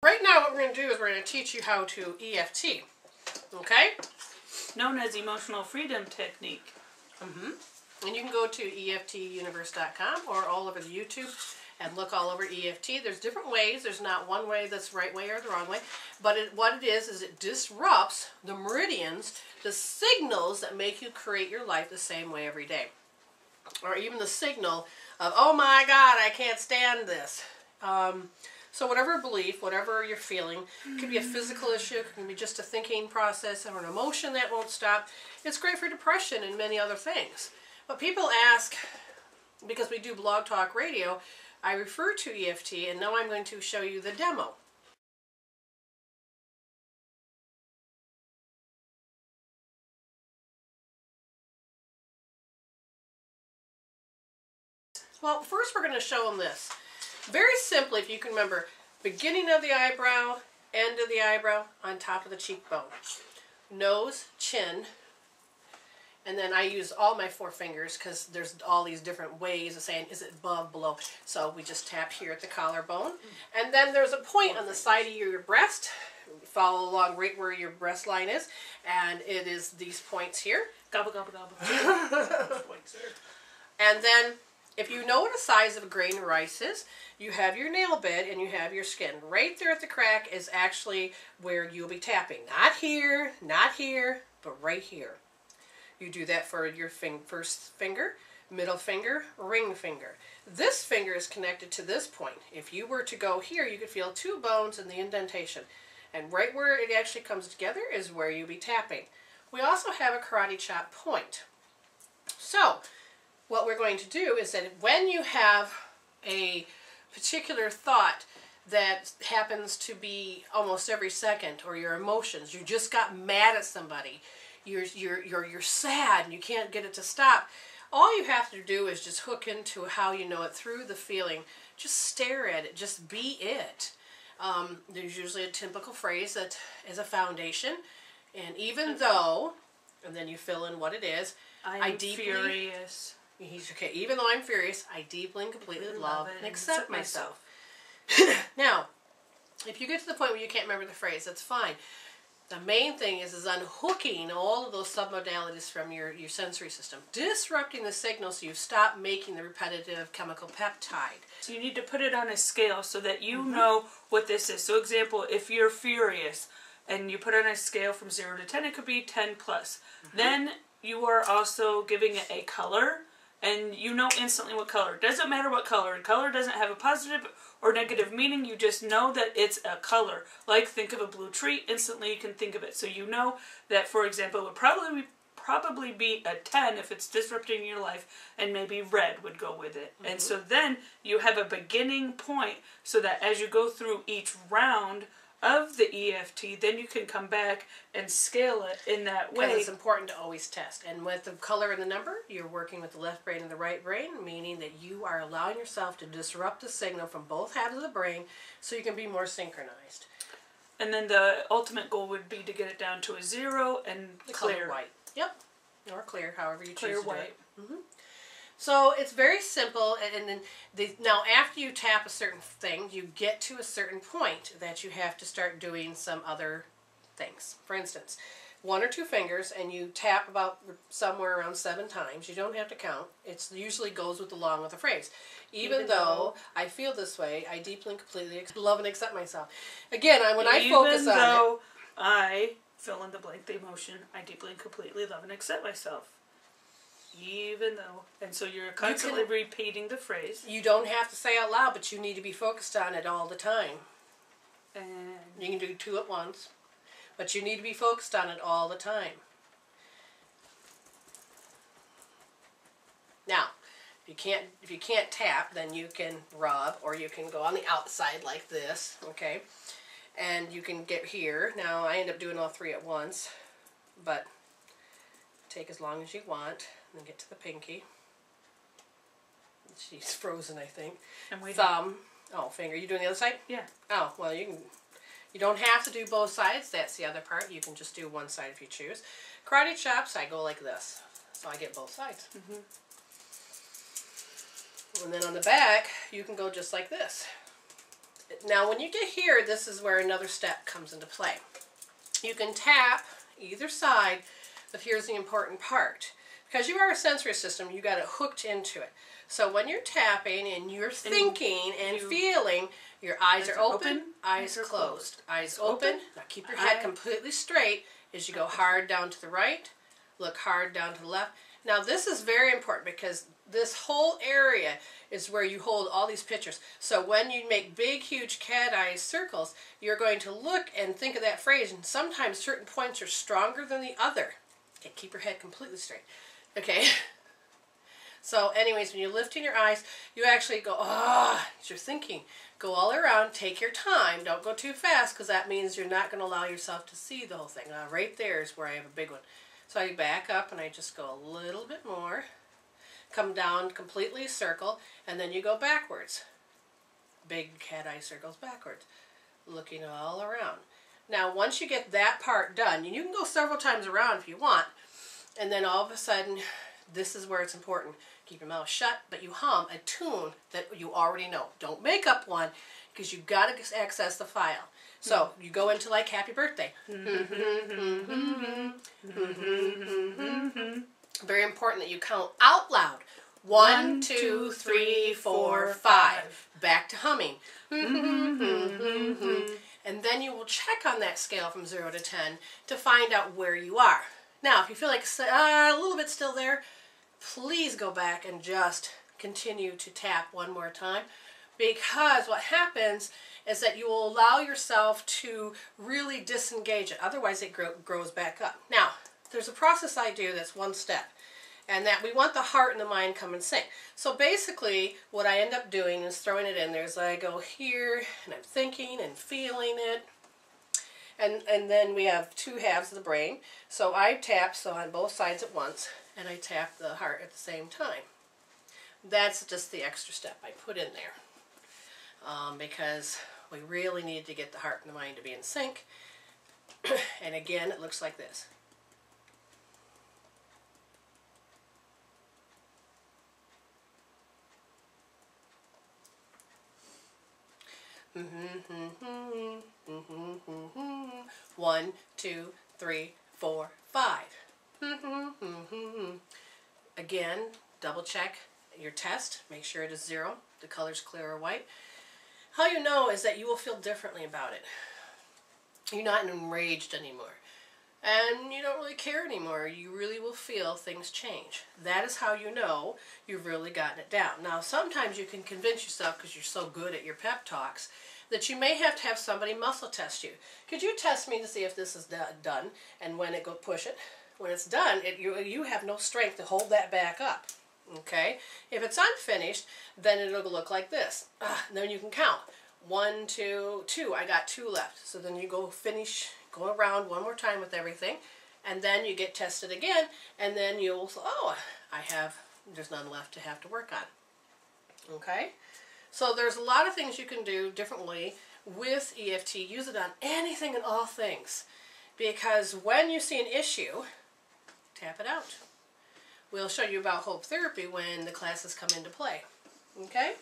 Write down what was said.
Right now what we're going to do is we're going to teach you how to EFT. Okay? Known as emotional freedom technique. And you can go to EFTuniverse.com or all over the YouTube and look all over EFT. There's different ways. There's not one way that's the right way or the wrong way. But what it is it disrupts the meridians, the signals that make you create your life the same way every day. Or even the signal of, oh my God, I can't stand this. So whatever belief, whatever you're feeling, it could be a physical issue, it can be just a thinking process or an emotion that won't stop. It's great for depression and many other things. But people ask, because we do Blog Talk Radio, I refer to EFT, and now I'm going to show you the demo. Well, first we're going to show them this. Very simply, if you can remember, beginning of the eyebrow, end of the eyebrow, on top of the cheekbone. Nose, chin, and then I use all my 4 fingers because there's all these different ways of saying, is it above, below? So we just tap here at the collarbone. And then there's a point on the side of your breast. Follow along right where your breast line is. And it is these points here. Gobble, gobble, gobble. And then, if you know what the size of a grain of rice is, you have your nail bed and you have your skin. Right there at the crack is actually where you'll be tapping. Not here, but right here. You do that for your first finger, middle finger, ring finger. This finger is connected to this point. If you were to go here, you could feel 2 bones in the indentation. And right where it actually comes together is where you'll be tapping. We also have a karate chop point. So, what we're going to do is that when you have a particular thought that happens to be almost every second, or your emotions, you just got mad at somebody, you're sad and you can't get it to stop, all you have to do is just hook into how you know it through the feeling. Just stare at it, just be it. There's usually a typical phrase that is a foundation, and even though, and then you fill in what it is. I'm furious. Okay, even though I'm furious, I deeply and completely love and accept myself. Now, if you get to the point where you can't remember the phrase, that's fine. The main thing is unhooking all of those submodalities from your sensory system. Disrupting the signal so you stop making the repetitive chemical peptide. So you need to put it on a scale so that you know what this is. So example, if you're furious and you put it on a scale from 0 to 10, it could be 10 plus. Then you are also giving it a color. And you know instantly what color. It doesn't matter what color. And color doesn't have a positive or negative meaning. You just know that it's a color. Like, think of a blue tree. Instantly you can think of it. So you know that, for example, it would probably be a 10 if it's disrupting your life. And maybe red would go with it. And so then you have a beginning point so that as you go through each round of the EFT, then you can come back and scale it in that way. Because it's important to always test. And with the color and the number, you're working with the left brain and the right brain, meaning that you are allowing yourself to disrupt the signal from both halves of the brain so you can be more synchronized. And then the ultimate goal would be to get it down to a 0 and the clear. Color white. Yep. Or clear, however you choose to white. do it. So it's very simple, and then now after you tap a certain thing, you get to a certain point that you have to start doing some other things. For instance, 1 or 2 fingers, and you tap about somewhere around 7 times. You don't have to count. It usually goes along with the phrase. Even though I feel this way, I deeply and completely love and accept myself. Again, when I focus on it. Even though I fill in the blank, the emotion, I deeply and completely love and accept myself. Even though, and so you're constantly repeating the phrase. You don't have to say out loud, but you need to be focused on it all the time. And you can do 2 at once, but you need to be focused on it all the time. Now, if you can't tap, then you can rub, or you can go on the outside like this, okay? And you can get here. Now, I end up doing all 3 at once, but take as long as you want. And then get to the pinky. She's frozen, I think. Thumb. Oh, finger. You doing the other side? Yeah. Oh, well, you don't have to do both sides. That's the other part. You can just do one side if you choose. Karate chops, I go like this. So I get both sides. And then on the back, you can go just like this. Now when you get here, this is where another step comes into play. You can tap either side, but here's the important part. Because you are a sensory system, you got it hooked into it. So when you're tapping and you're thinking and feeling, your eyes are open, eyes closed. Eyes open. Now keep your head completely straight as you go hard down to the right, look hard down to the left. Now this is very important because this whole area is where you hold all these pictures. So when you make big, huge cat eye circles, you're going to look and think of that phrase, and sometimes certain points are stronger than the other. Okay, keep your head completely straight. Okay. So anyways, when you're lifting your eyes, you actually go, you're thinking. Go all around, take your time. Don't go too fast because that means you're not going to allow yourself to see the whole thing. Right there is where I have a big one. So I back up and I just go a little bit more. Come down, completely circle, and then you go backwards. Big cat eye circles backwards. Looking all around. Now once you get that part done, and you can go several times around if you want, and then all of a sudden, this is where it's important. Keep your mouth shut, but you hum a tune that you already know. Don't make up one, because you've got to access the file. So you go into like Happy Birthday. Very important that you count out loud. 1, 2, 3, 4, 5. Back to humming. And then you will check on that scale from 0 to 10 to find out where you are. Now, if you feel like a little bit still there, please go back and just continue to tap one more time, because what happens is that you will allow yourself to really disengage it. Otherwise, it grows back up. Now, there's a process I do that's one step, and that we want the heart and the mind come and sync. So basically, what I end up doing is throwing it in there. So I go here, and I'm thinking and feeling it. And then we have two halves of the brain. So I tap on both sides at once, and I tap the heart at the same time. That's just the extra step I put in there. Because we really need to get the heart and the mind to be in sync. And again, it looks like this. One, 2, 3, 4, 5. Again, double check your test. Make sure it is 0. The color's clear or white. How you know is that you will feel differently about it. You're not enraged anymore. And you don't really care anymore. You really will feel things change. That is how you know you've really gotten it down. Now, sometimes you can convince yourself, because you're so good at your pep talks, that you may have to have somebody muscle test you. Could you test me to see if this is done? And when it go push it, when it's done, you have no strength to hold that back up. Okay? If it's unfinished, then it'll look like this. Then you can count. 1, 2, 2. I got 2 left. So then you go finish, go around one more time with everything, and then you get tested again, and then you'll, there's none left to have to work on. Okay? So there's a lot of things you can do differently with EFT. Use it on anything and all things. Because when you see an issue, tap it out. We'll show you about hope therapy when the classes come into play. Okay?